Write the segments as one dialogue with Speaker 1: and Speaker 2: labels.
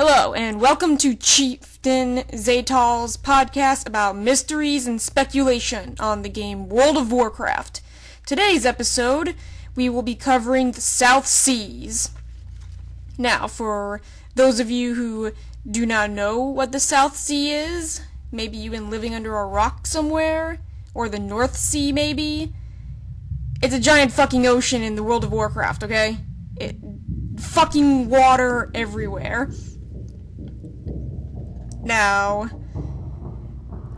Speaker 1: Hello, and welcome to Chieftain zae'tal's podcast about mysteries and speculation on the game World of Warcraft. Today's episode, we will be covering the South Seas. Now, for those of you who do not know what the South Sea is, maybe you've been living under a rock somewhere, or the North Sea maybe, it's a giant fucking ocean in the World of Warcraft, okay? Fucking water everywhere. Now,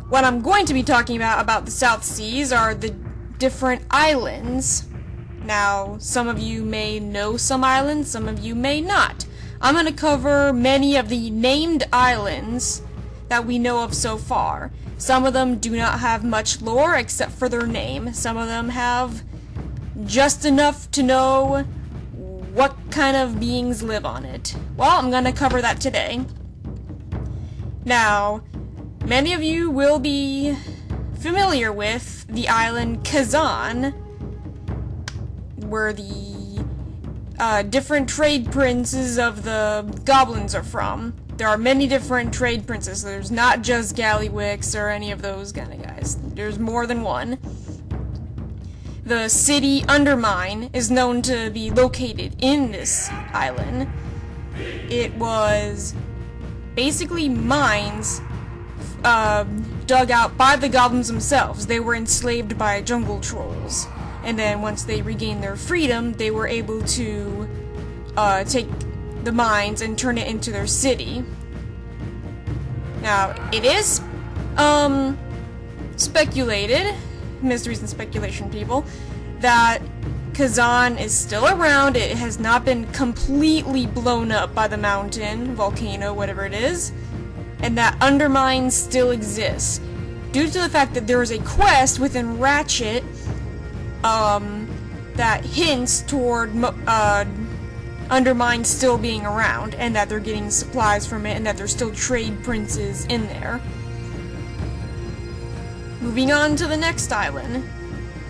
Speaker 1: what I'm going to be talking about the South Seas are the different islands. Now, some of you may know some islands, some of you may not. I'm going to cover many of the named islands that we know of so far. Some of them do not have much lore except for their name. Some of them have just enough to know what kind of beings live on it. Well, I'm going to cover that today. Now, many of you will be familiar with the island Kazan, where the different trade princes of the goblins are from. There are many different trade princes. There's not just Gallywix or any of those kind of guys. There's more than one. The city Undermine is known to be located in this island. It was basically mines dug out by the goblins themselves. They were enslaved by jungle trolls. And then once they regained their freedom, they were able to take the mines and turn it into their city. Now, it is speculated, mysteries and speculation people, that Kazan is still around. It has not been completely blown up by the mountain, volcano, whatever it is, and that Undermine still exists. Due to the fact that there is a quest within Ratchet that hints toward Undermine still being around, and that they're getting supplies from it, and that there's still trade princes in there. Moving on to the next island,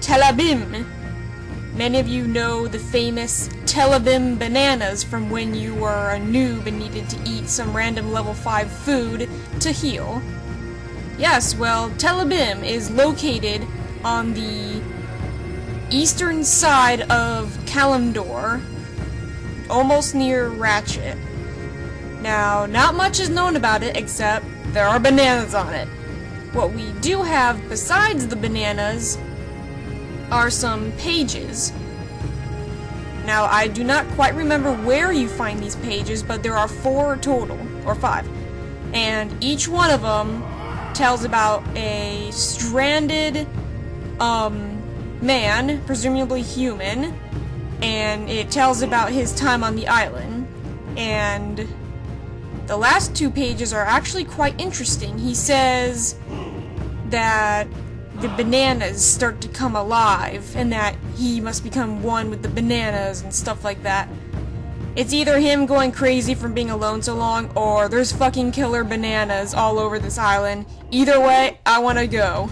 Speaker 1: Telabim. Many of you know the famous Telabim bananas from when you were a noob and needed to eat some random level 5 food to heal. Yes, well, Telabim is located on the eastern side of Kalimdor, almost near Ratchet. Now, not much is known about it except there are bananas on it. What we do have besides the bananas are some pages. Now, I do not quite remember where you find these pages, but there are 4 total, or 5. And each one of them tells about a stranded, man, presumably human, and it tells about his time on the island. And the last 2 pages are actually quite interesting. He says that the bananas start to come alive, and that he must become one with the bananas and stuff like that. It's either him going crazy from being alone so long, or there's fucking killer bananas all over this island. Either way, I want to go.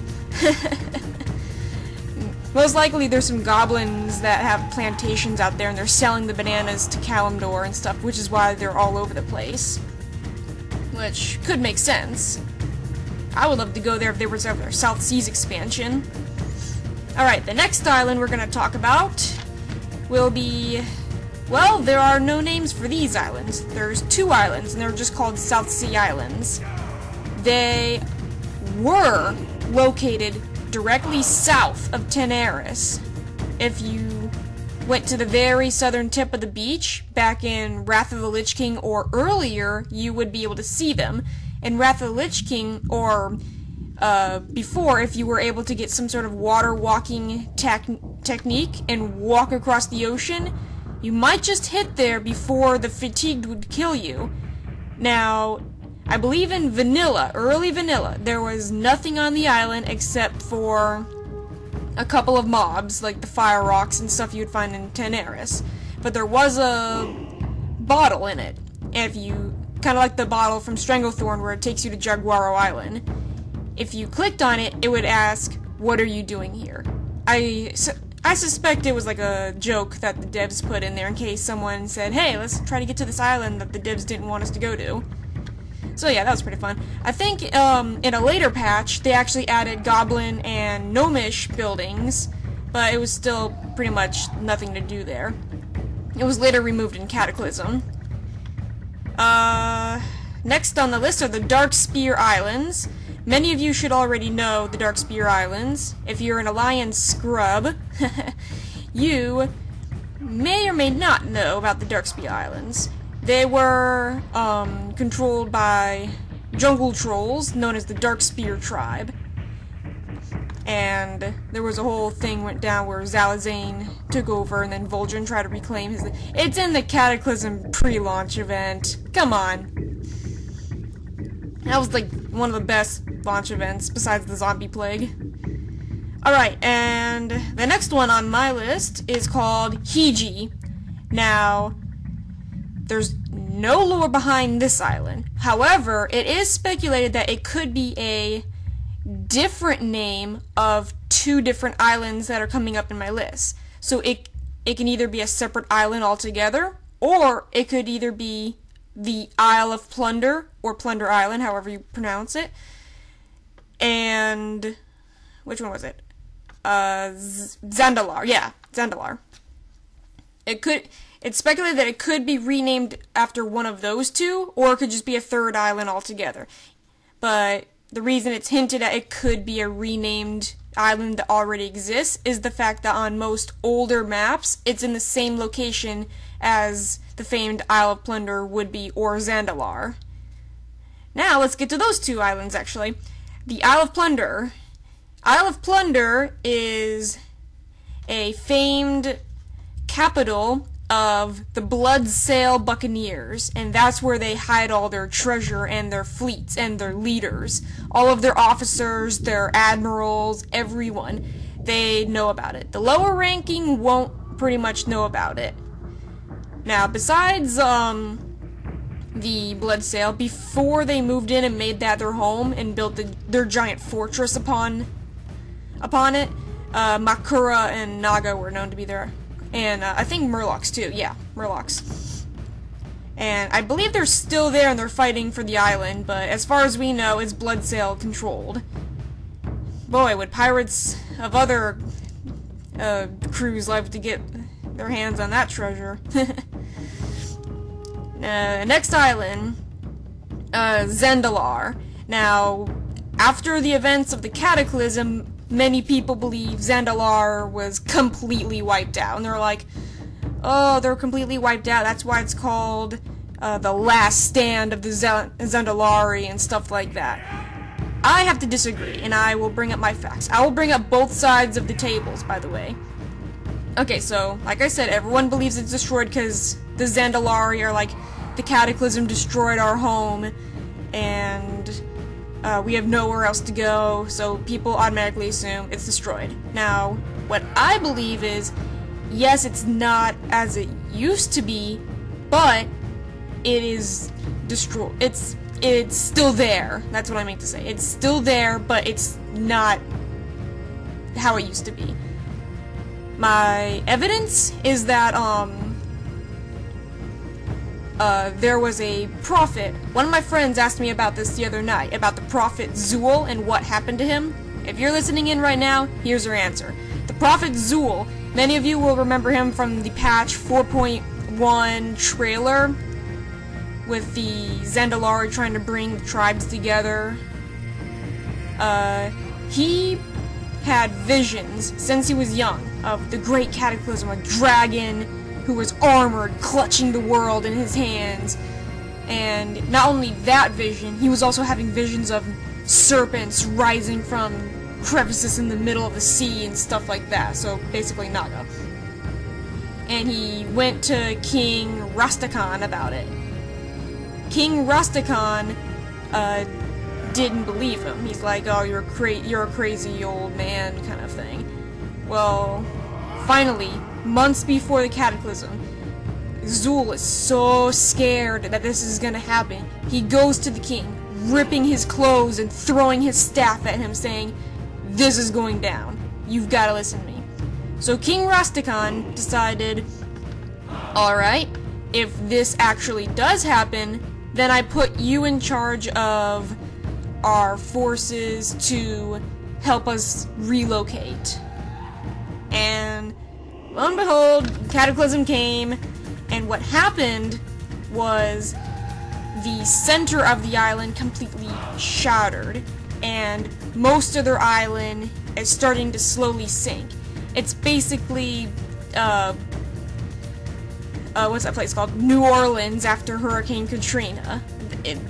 Speaker 1: Most likely there's some goblins that have plantations out there, and they're selling the bananas to Kalimdor and stuff, which is why they're all over the place. Which could make sense. I would love to go there if there was ever South Seas expansion. Alright, the next island we're going to talk about will be... well, there are no names for these islands. There's 2 islands, and they're just called South Sea Islands. They were located directly south of Tenaris. If you went to the very southern tip of the beach, back in Wrath of the Lich King or earlier, you would be able to see them. In Wrath of the Lich King, or before, if you were able to get some sort of water walking technique and walk across the ocean, you might just hit there before the fatigued would kill you. Now, I believe in vanilla, early vanilla, there was nothing on the island except for a couple of mobs, like the fire rocks and stuff you'd find in Tenaris. But there was a bottle in it, and if you... kind of like the bottle from Stranglethorn where it takes you to Jaguaro Island. If you clicked on it, it would ask, "What are you doing here?" I I suspect it was like a joke that the devs put in there in case someone said, hey, let's try to get to this island that the devs didn't want us to go to. So yeah, that was pretty fun. I think in a later patch, they actually added goblin and gnomish buildings, but it was still pretty much nothing to do there. It was later removed in Cataclysm. Next on the list are the Dark Spear Islands. Many of you should already know the Dark Spear Islands. If you're an Alliance scrub, you may or may not know about the Dark Spear Islands. They were controlled by jungle trolls known as the Dark Spear tribe. And there was a whole thing went down where Zae'tal took over and then Vol'jin tried to reclaim his... It's in the Cataclysm pre-launch event. Come on. That was like one of the best launch events besides the zombie plague. Alright, and the next one on my list is called Hiji. Now, there's no lore behind this island. However, it is speculated that it could be a different name of two different islands that are coming up in my list. So it can either be a separate island altogether, or it could either be the Isle of Plunder, or Plunder Island, however you pronounce it. And which one was it? Zandalar. Yeah, Zandalar. It's speculated that it could be renamed after one of those two, or it could just be a third island altogether. But the reason it's hinted at it could be a renamed island that already exists is the fact that on most older maps, it's in the same location as the famed Isle of Plunder would be, or Zandalar. Now, let's get to those two islands, actually. The Isle of Plunder. Isle of Plunder is a famed capital of the Blood Sail Buccaneers, and that's where they hide all their treasure and their fleets and their leaders. All of their officers, their admirals, everyone, they know about it. The lower ranking won't pretty much know about it. Now, besides the Blood Sail, before they moved in and made that their home and built their giant fortress upon it, Makura and Naga were known to be there. And I think Murlocs too, yeah, Murlocs. And I believe they're still there and they're fighting for the island, but as far as we know, it's Blood Sail controlled. Boy, would pirates of other crews like to get their hands on that treasure. Next island, Zandalar. Now, after the events of the Cataclysm, many people believe Zandalar was completely wiped out. And they're like, oh, they're completely wiped out. That's why it's called the last stand of the Zandalari and stuff like that. I have to disagree, and I will bring up my facts. I will bring up both sides of the tables, by the way. Okay, so, like I said, everyone believes it's destroyed because the Zandalari are like, the Cataclysm destroyed our home, and we have nowhere else to go, so people automatically assume it's destroyed. Now, what I believe is, yes, it's not as it used to be, but it is destroyed. It's still there. That's what I mean to say. It's still there, but it's not how it used to be. My evidence is that, there was a prophet. One of my friends asked me about this the other night, about the prophet Zae'tal and what happened to him. If you're listening in right now, here's your answer. The prophet Zae'tal, many of you will remember him from the patch 4.1 trailer with the Zandalari trying to bring the tribes together. He had visions since he was young of the great cataclysm, a dragon who was armored, clutching the world in his hands. And not only that vision, he was also having visions of serpents rising from crevices in the middle of the sea and stuff like that, so basically Naga. And he went to King Rastakhan about it. King Rastakhan didn't believe him. He's like, oh, you're a crazy old man kind of thing. Well, finally, months before the cataclysm, Zae'tal is so scared that this is gonna happen. He goes to the king, ripping his clothes and throwing his staff at him, saying, this is going down. You've gotta listen to me. So King Rastakhan decided, alright, if this actually does happen, then I put you in charge of our forces to help us relocate. And lo and behold, Cataclysm came, and what happened was the center of the island completely shattered, and most of their island is starting to slowly sink. It's basically, what's that place called? New Orleans after Hurricane Katrina.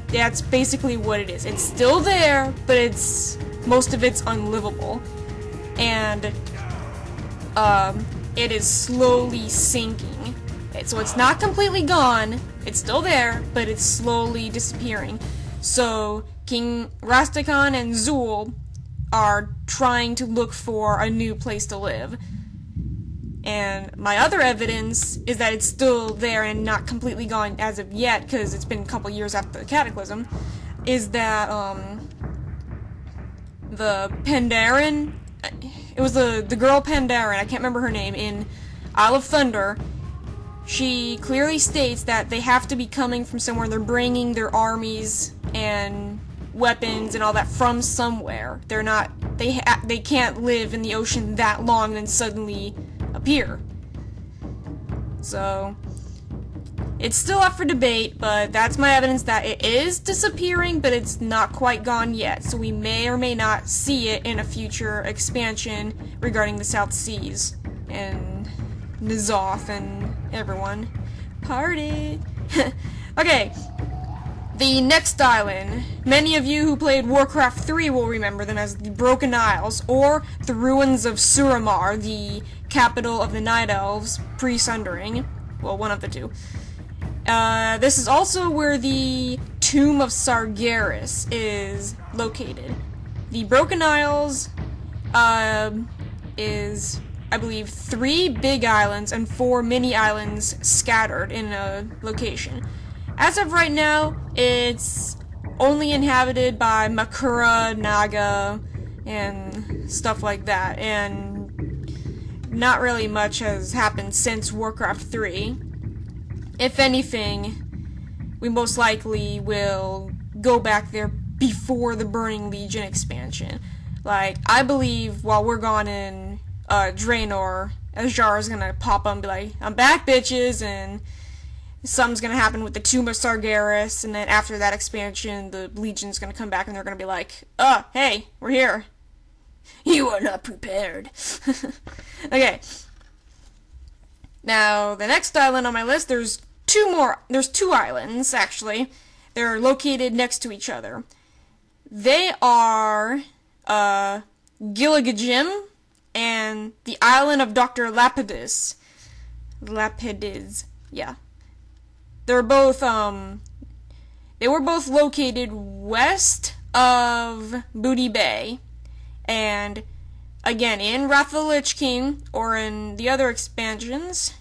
Speaker 1: That's basically what it is. It's still there, but most of it's unlivable. And, it is slowly sinking. So it's not completely gone, it's still there, but it's slowly disappearing. So King Rastakhan and Zul are trying to look for a new place to live. And my other evidence is that it's still there and not completely gone as of yet, because it's been a couple years after the Cataclysm, is that, the Pandaren, it was the girl Pandaren, I can't remember her name, in Isle of Thunder. She clearly states that they have to be coming from somewhere, and they're bringing their armies and weapons and all that from somewhere. They're not, they can't live in the ocean that long and then suddenly appear. So, it's still up for debate, but that's my evidence that it is disappearing, but it's not quite gone yet. So we may or may not see it in a future expansion regarding the South Seas and N'Zoth and everyone. Party! Okay, the next island. Many of you who played Warcraft 3 will remember them as the Broken Isles, or the ruins of Suramar, the capital of the Night Elves, pre-Sundering. Well, one of the two. This is also where the Tomb of Sargeras is located. The Broken Isles, is, I believe, 3 big islands and 4 mini islands scattered in a location. As of right now, it's only inhabited by Makura, Naga, and stuff like that, and not really much has happened since Warcraft 3. If anything, we most likely will go back there before the Burning Legion expansion. Like, I believe while we're gone in Draenor, Azjar's gonna pop up and be like, I'm back, bitches, and something's gonna happen with the Tomb of Sargeras, and then after that expansion, the Legion's gonna come back and they're gonna be like, hey, we're here. You are not prepared. Okay. Now, the next island on my list, there's 2 islands, actually. They're located next to each other. They are, Gilligajim and the island of Dr. Lapidus. Yeah. They're both, they were both located west of Booty Bay, and again, in Wrath of the Lich King, or in the other expansions,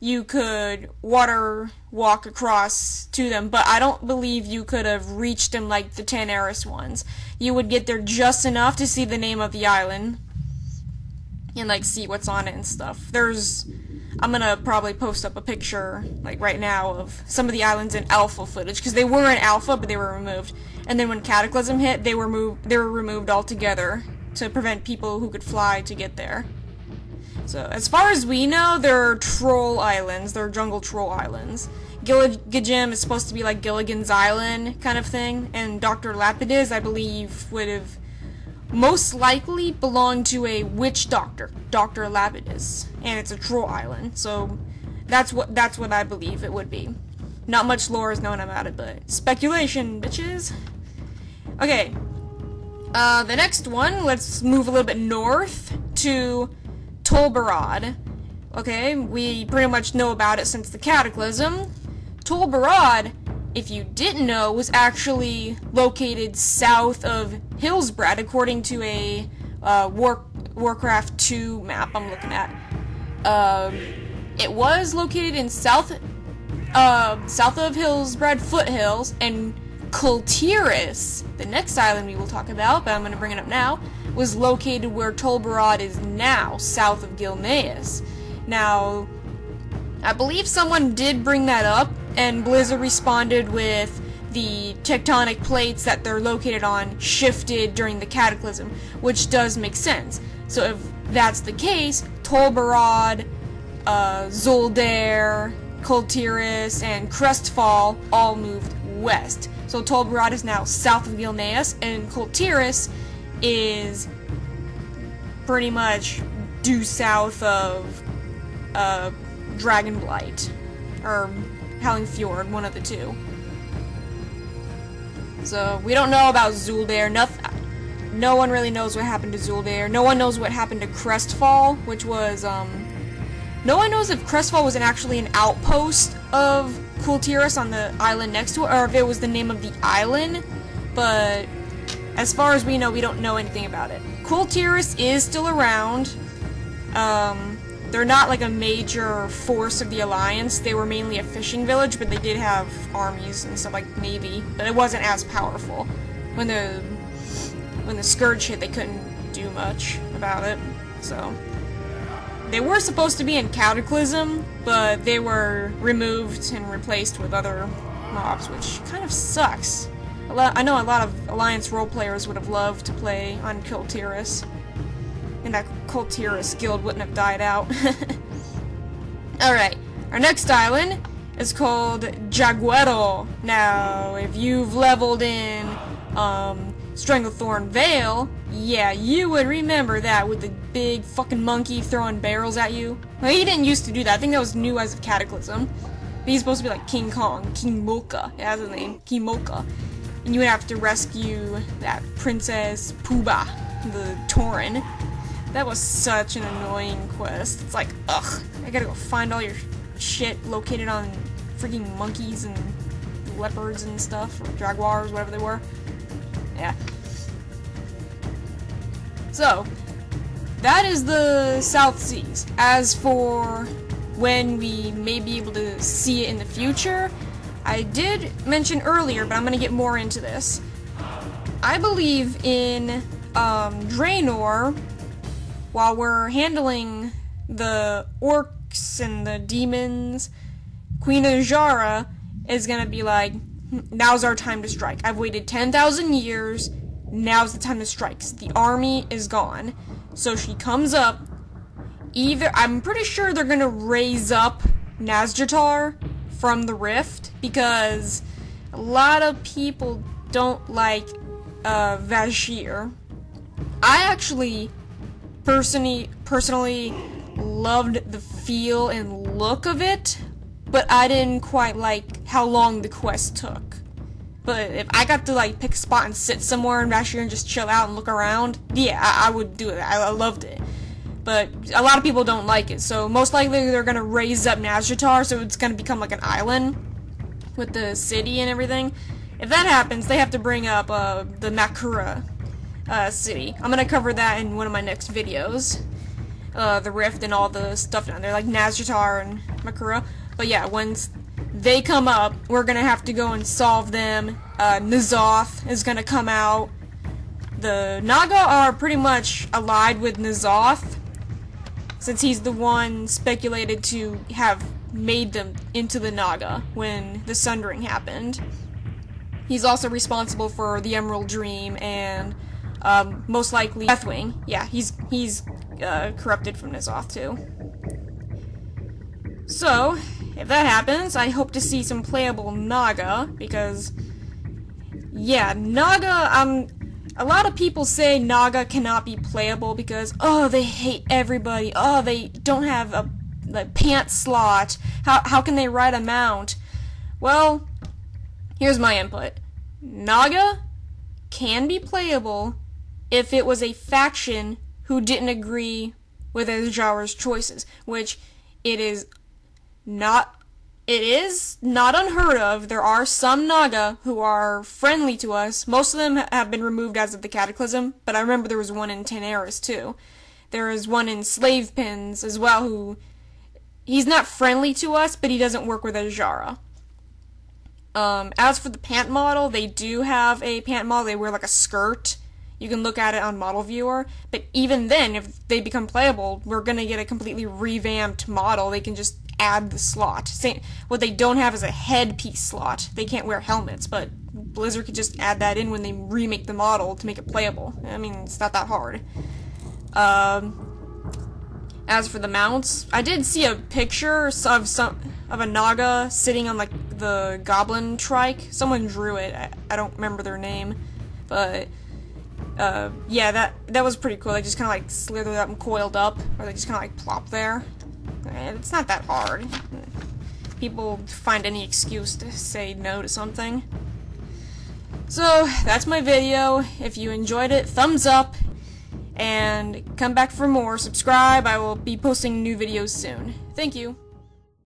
Speaker 1: you could water walk across to them, but I don't believe you could have reached them like the Tanaris ones. You would get there just enough to see the name of the island, and like see what's on it and stuff. I'm gonna probably post up a picture, like right now, of some of the islands in alpha footage, because they were in alpha, but they were removed. And then when Cataclysm hit, they were removed altogether to prevent people who could fly to get there. So, as far as we know, they're troll islands. They're jungle troll islands. Gilligajim is supposed to be like Gilligan's Island kind of thing, and Dr. Lapidus, I believe, would have most likely belonged to a witch doctor, Dr. Lapidus, and it's a troll island. So, that's what I believe it would be. Not much lore is known about it, but speculation, bitches. Okay. The next one, let's move a little bit north to Tol Barad. Okay, we pretty much know about it since the Cataclysm. Tol Barad, if you didn't know, was actually located south of Hillsbrad, according to a Warcraft 2 map I'm looking at. It was located in south of Hillsbrad foothills and Kultiris, the next island we will talk about, but I'm going to bring it up now, was located where Tol Barad is now, south of Gilneas. Now, I believe someone did bring that up, and Blizzard responded with the tectonic plates that they're located on shifted during the Cataclysm, which does make sense. So if that's the case, Tol Barad, Zuldair, Kultiris, and Crestfall all moved west. So Tol Barad is now south of Gilneas, and Kultiris is pretty much due south of Dragonblight, or Howling Fjord, one of the two. So we don't know about Zuldair. No one really knows what happened to Zuldair. No one knows what happened to Crestfall, which was no one knows if Crestfall was actually an outpost of Kultiris on the island next to it, or if it was the name of the island. But as far as we know, we don't know anything about it. Kultiris is still around. They're not like a major force of the Alliance. They were mainly a fishing village, but they did have armies and stuff like Navy, but it wasn't as powerful. When the Scourge hit, they couldn't do much about it. So they were supposed to be in Cataclysm, but they were removed and replaced with other mobs, which kind of sucks. I know a lot of Alliance role players would have loved to play on Kultiris, and that Kultiris guild wouldn't have died out. Alright, our next island is called Jaguero. Now, if you've leveled in Stranglethorn Vale, yeah, you would remember that with the big fucking monkey throwing barrels at you. Well, he didn't used to do that. I think that was new as of Cataclysm. But he's supposed to be like King Kong. King Mocha. Yeah, that's his name. King Mocha. And you would have to rescue that Princess Pooba, the Tauren. That was such an annoying quest. It's like, ugh, I gotta go find all your shit located on freaking monkeys and leopards and stuff, or jaguars, whatever they were. Yeah. So, that is the South Seas. As for when we may be able to see it in the future, I did mention earlier, but I'm gonna get more into this. I believe in Draenor, while we're handling the orcs and the demons, Queen Azshara is gonna be like, now's our time to strike. I've waited 10,000 years, now's the time to strike. The army is gone. So she comes up, I'm pretty sure they're gonna raise up Nazjatar from the rift, because a lot of people don't like Vashj'ir. I actually personally loved the feel and look of it, but I didn't quite like how long the quest took. But if I got to like pick a spot and sit somewhere in Vashj'ir and just chill out and look around, yeah, I would do it. I loved it. But a lot of people don't like it, so most likely they're gonna raise up Nazjatar, so it's gonna become like an island with the city and everything. If that happens, they have to bring up the Makura city. I'm gonna cover that in one of my next videos. The rift and all the stuff down there, like Nazjatar and Makura. But yeah, once they come up, we're gonna have to go and solve them. N'Zoth is gonna come out. The Naga are pretty much allied with N'Zoth, since he's the one speculated to have made them into the Naga when the Sundering happened. He's also responsible for the Emerald Dream and most likely Deathwing. Yeah, he's corrupted from N'Zoth too. So, if that happens, I hope to see some playable Naga, because, yeah, Naga, a lot of people say Naga cannot be playable because, oh, they hate everybody, oh, they don't have a pants slot, how can they ride a mount? Well, here's my input. Naga can be playable if it was a faction who didn't agree with Azshara's choices, which it is not unheard of. There are some Naga who are friendly to us. Most of them have been removed as of the Cataclysm, but I remember there was one in Teneris too. There is one in Slave Pins as well who, he's not friendly to us, but he doesn't work with Azshara. As for the pant model, they do have a pant model. They wear like a skirt. You can look at it on Model Viewer, but even then, if they become playable, we're gonna get a completely revamped model. They can just add the slot. What they don't have is a headpiece slot. They can't wear helmets, but Blizzard could just add that in when they remake the model to make it playable. I mean, it's not that hard. As for the mounts, I did see a picture of a Naga sitting on like the Goblin trike. Someone drew it. I don't remember their name, but yeah, that was pretty cool. They just kind of like slithered up and coiled up, or they just kind of like plop there. And it's not that hard. People find any excuse to say no to something. So that's my video. If you enjoyed it, thumbs up. And come back for more. Subscribe. I will be posting new videos soon. Thank you.